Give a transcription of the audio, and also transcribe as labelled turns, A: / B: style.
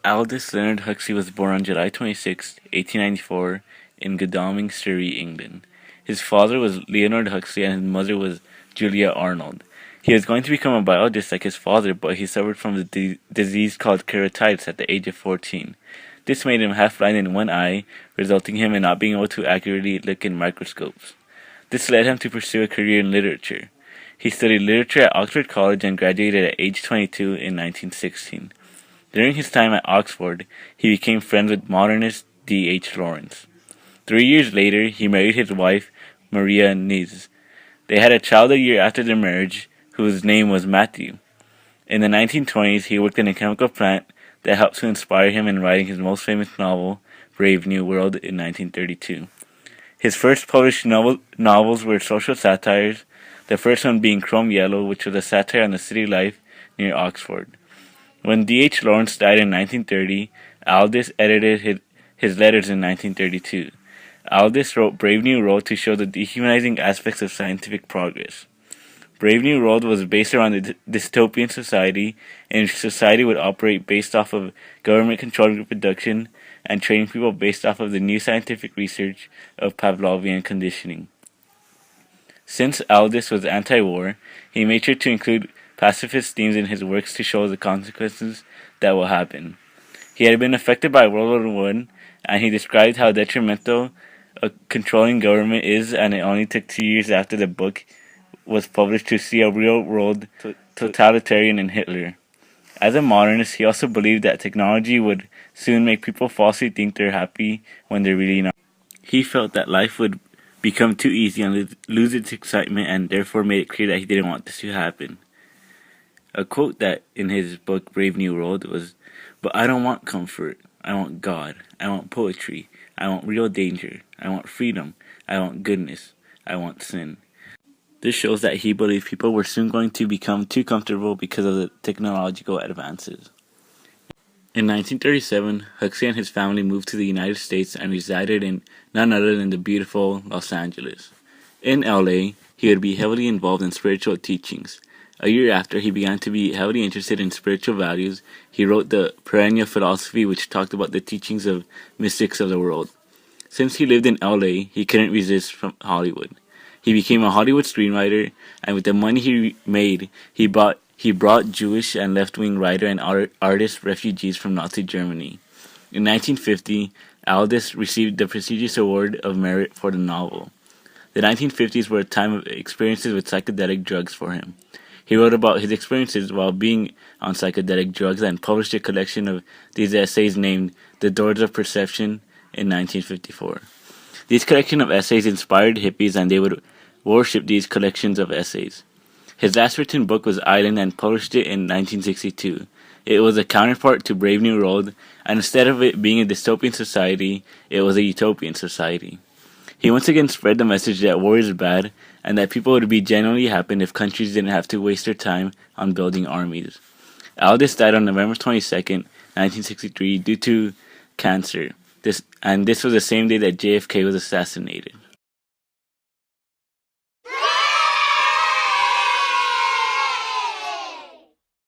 A: Aldous Leonard Huxley was born on July 26, 1894, in Godalming, Surrey, England. His father was Leonard Huxley and his mother was Julia Arnold. He was going to become a biologist like his father, but he suffered from the disease called keratitis at the age of 14. This made him half blind in one eye, resulting him in not being able to accurately look in microscopes. This led him to pursue a career in literature. He studied literature at Oxford College and graduated at age 22 in 1916. During his time at Oxford, he became friends with modernist D. H. Lawrence. 3 years later, he married his wife, Maria Niz. They had a child a year after their marriage, whose name was Matthew. In the 1920s, he worked in a chemical plant that helped to inspire him in writing his most famous novel, Brave New World, in 1932. His first published novels were social satires, the first one being Chrome Yellow, which was a satire on the city life near Oxford. When D. H. Lawrence died in 1930, Aldous edited his letters in 1932. Aldous wrote Brave New World to show the dehumanizing aspects of scientific progress. Brave New World was based around a dystopian society in which society would operate based off of government-controlled reproduction and training people based off of the new scientific research of Pavlovian conditioning. Since Aldous was anti-war, he made sure to include pacifist themes in his works to show the consequences that will happen. He had been affected by World War I, and he described how detrimental a controlling government is, and it only took 2 years after the book was published to see a real-world totalitarian in Hitler. As a modernist, he also believed that technology would soon make people falsely think they're happy when they're really not. He felt that life would become too easy and lose its excitement, and therefore made it clear that he didn't want this to happen. A quote that in his book Brave New World was, "But I don't want comfort. I want God. I want poetry. I want real danger. I want freedom. I want goodness. I want sin." This shows that he believed people were soon going to become too comfortable because of the technological advances. In 1937, Huxley and his family moved to the United States and resided in none other than the beautiful Los Angeles. In LA, he would be heavily involved in spiritual teachings. A year after he began to be heavily interested in spiritual values, he wrote the Perennial Philosophy, which talked about the teachings of mystics of the world. Since he lived in LA, he couldn't resist from Hollywood. He became a Hollywood screenwriter, and with the money he made, he brought Jewish and left-wing writer and artist refugees from Nazi Germany. In 1950, Aldous received the prestigious Award of Merit for the novel. The 1950s were a time of experiences with psychedelic drugs for him. He wrote about his experiences while being on psychedelic drugs and published a collection of these essays named The Doors of Perception in 1954. These collection of essays inspired hippies, and they would worship these collections of essays. His last written book was Island, and published it in 1962. It was a counterpart to Brave New World, and instead of it being a dystopian society, it was a utopian society. He once again spread the message that war is bad, and that people would be genuinely happy if countries didn't have to waste their time on building armies. Aldous died on November 22, 1963, due to cancer. This was the same day that JFK was assassinated.